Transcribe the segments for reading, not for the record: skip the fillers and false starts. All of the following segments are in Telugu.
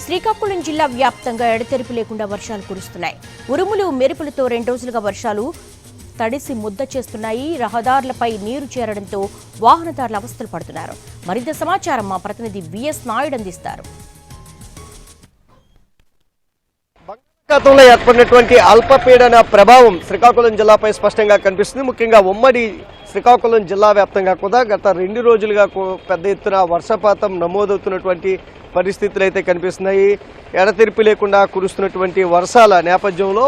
శ్రీకాకుళం జిల్లా వ్యాప్తంగా ఎడతెరిపి లేకుండా వర్షాలు కురుస్తున్నాయి. ఉరుములు మెరుపులతో 2 రోజులుగా వర్షాలు తడిసి ముద్ద చేస్తున్నాయి. రహదారులపై నీరు చేరడంతో వాహనదారులు అవస్థలు పడుతున్నారు. మరింత సమాచారం మా ప్రతినిధి విఎస్ నాయుడు అందిస్తారు. గతంలో ఏర్పడినటువంటి అల్పపీడన ప్రభావం శ్రీకాకుళం జిల్లాపై స్పష్టంగా కనిపిస్తుంది. ముఖ్యంగా ఉమ్మడి శ్రీకాకుళం జిల్లా వ్యాప్తంగా కూడా గత 2 రోజులుగా పెద్ద ఎత్తున వర్షపాతం నమోదవుతున్నటువంటి పరిస్థితులు అయితే కనిపిస్తున్నాయి. ఎడతెరిపి లేకుండా కురుస్తున్నటువంటి వర్షాల నేపథ్యంలో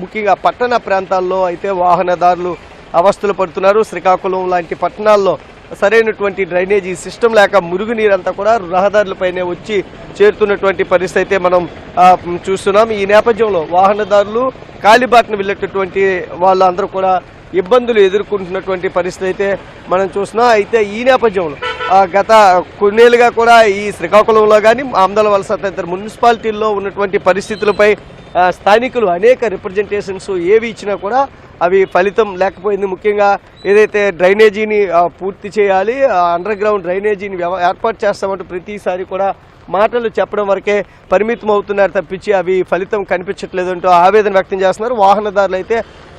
ముఖ్యంగా పట్టణ ప్రాంతాల్లో అయితే వాహనదారులు అవస్థలు పడుతున్నారు. శ్రీకాకుళం లాంటి పట్టణాల్లో సరైనటువంటి డ్రైనేజీ సిస్టమ్ లేక మురుగునీరంతా కూడా రహదారులపైనే వచ్చి చేరుతున్నటువంటి పరిస్థితి అయితే మనం చూస్తున్నాం. ఈ నేపథ్యంలో వాహనదారులు కాలిబాటను వెళ్ళేటటువంటి వాళ్ళందరూ కూడా ఇబ్బందులు ఎదుర్కొంటున్నటువంటి పరిస్థితి అయితే మనం చూస్తున్నాం. అయితే ఈ నేపథ్యంలో గత కొన్నేళ్లుగా కూడా ఈ శ్రీకాకుళంలో కానీ ఆమదాల వలస తదితర మున్సిపాలిటీల్లో ఉన్నటువంటి పరిస్థితులపై స్థానికులు అనేక రిప్రజెంటేషన్స్ ఏవి ఇచ్చినా కూడా అవి ఫలితం లేకపోయింది. ముఖ్యంగా ఏదైతే డ్రైనేజీని పూర్తి చేయాలి, అండర్ గ్రౌండ్ డ్రైనేజీని ఏర్పాటు చేస్తామంటూ ప్రతిసారి కూడా మాటలు చెప్పడం వరకే పరిమితం అవుతున్నారు తప్పించి అవి ఫలితం కనిపించట్లేదు అంటూ ఆవేదన వ్యక్తం చేస్తున్నారు. వాహనదారులు అయితే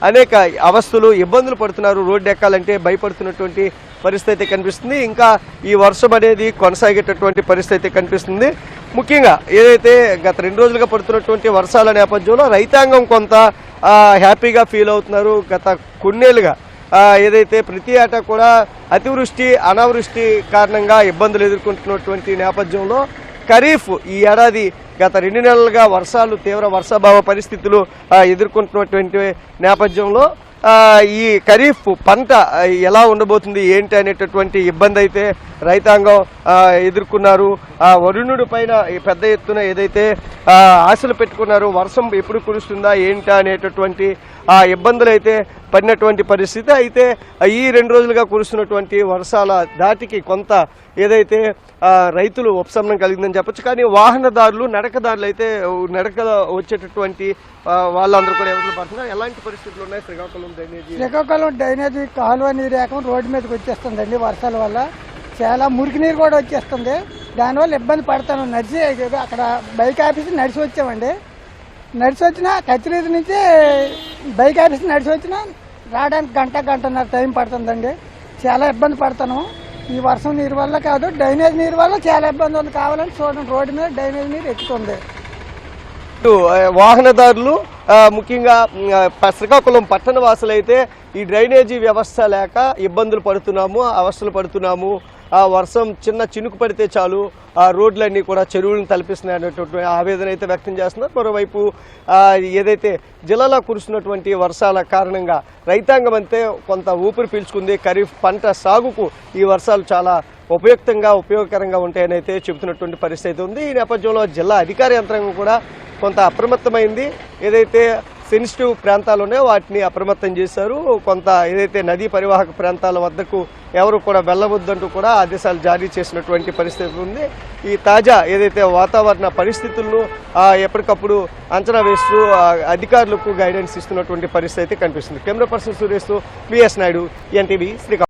అనేక అవస్థలు ఇబ్బందులు పడుతున్నారు. రోడ్డు ఎక్కాలంటే భయపడుతున్నటువంటి పరిస్థితి కనిపిస్తుంది. ఇంకా ఈ వర్షం అనేది కొనసాగేటటువంటి పరిస్థితి కనిపిస్తుంది. ముఖ్యంగా ఏదైతే గత 2 రోజులుగా పడుతున్నటువంటి వర్షాల నేపథ్యంలో రైతాంగం కొంత హ్యాపీగా ఫీల్ అవుతున్నారు. గత కొన్నేళ్లుగా ఏదైతే ప్రతి ఏటా కూడా అతివృష్టి అనావృష్టి కారణంగా ఇబ్బందులు ఎదుర్కొంటున్నటువంటి నేపథ్యంలో ఖరీఫ్ ఈ ఏడాది గత 2 నెలలుగా వర్షాలు తీవ్ర వర్షాభావ పరిస్థితులు ఎదుర్కొంటున్నటువంటి నేపథ్యంలో ఈ ఖరీఫ్ పంట ఎలా ఉండబోతుంది ఏంటి అనేటటువంటి ఇబ్బంది అయితే రైతాంగం ఎదుర్కొన్నారు. వరుణుడి పైన పెద్ద ఎత్తున ఏదైతే ఆశలు పెట్టుకున్నారు, వర్షం ఎప్పుడు కురుస్తుందా ఏంటా అనేటటువంటి ఇబ్బందులు అయితే పడినటువంటి పరిస్థితి. అయితే ఈ 2 రోజులుగా కురుస్తున్నటువంటి వర్షాల దాటికి కొంత ఏదైతే రైతులు ఉపశమనం కలిగిందని చెప్పొచ్చు. కానీ వాహనదారులు నడకదారులు అయితే నడకలో వచ్చేటటువంటి వాళ్ళందరూ కూడా ఎవరు పడుతున్నారు. ఎలాంటి పరిస్థితులు ఉన్నాయి శ్రీకాకుళం డ్రైనేజీ కాలువ నీరు ఏకం రోడ్డు మీదకి వచ్చేస్తుందండి. వర్షాల వల్ల చాలా మురికి నీరు కూడా వచ్చేస్తుంది. దానివల్ల ఇబ్బంది పడతాను. నడిచి అక్కడ బైక్ ఆఫీస్ నడిచి వచ్చామండి. నడిచి వచ్చినా కచ్చిరీతి నుంచి బైక్ ఆఫీస్ నడిచి వచ్చినా రావడానికి గంటన్నర టైం పడుతుందండి. చాలా ఇబ్బంది పడతాను. ఈ వర్షం నీరు వల్ల కాదు, డ్రైనేజ్ నీరు వల్ల చాలా ఇబ్బంది ఉంది. కావాలని చూడండి, రోడ్డు మీద డ్రైనేజ్ నీరు ఎక్కుతుంది. వాహనదారులు ముఖ్యంగా శ్రీకాకుళం పట్టణ వాసులు అయితే ఈ డ్రైనేజీ వ్యవస్థ లేక ఇబ్బందులు పడుతున్నాము, అవస్థలు పడుతున్నాము. వర్షం చిన్న చినుకు పడితే చాలు రోడ్లన్నీ కూడా చెరువులను తలపిస్తున్నాయి అనేటువంటి ఆవేదన అయితే వ్యక్తం చేస్తున్నారు. మరోవైపు ఏదైతే జిల్లాలో కురుస్తున్నటువంటి వర్షాల కారణంగా రైతాంగం అంతే కొంత ఊపిరి పీల్చుకుంది. ఖరీఫ్ పంట సాగుకు ఈ వర్షాలు చాలా ఉపయోగకరంగా ఉంటాయని అయితే చెబుతున్నటువంటి పరిస్థితి ఉంది. ఈ నేపథ్యంలో జిల్లా అధికార యంత్రాంగం కూడా కొంత అప్రమత్తమైంది. ఏదైతే సెన్సిటివ్ ప్రాంతాలు ఉన్నాయో వాటిని అప్రమత్తం చేశారు. కొంత ఏదైతే నదీ పరివాహక ప్రాంతాల వద్దకు ఎవరు కూడా వెళ్ళవద్దంటూ కూడా ఆదేశాలు జారీ చేసినటువంటి పరిస్థితి ఉంది. ఈ తాజా ఏదైతే వాతావరణ పరిస్థితులను ఎప్పటికప్పుడు అంచనా వేస్తూ అధికారులకు గైడెన్స్ ఇస్తున్నటువంటి పరిస్థితి కనిపిస్తుంది. Camera person Suresh, VS Naidu, NTV, Srikakulam.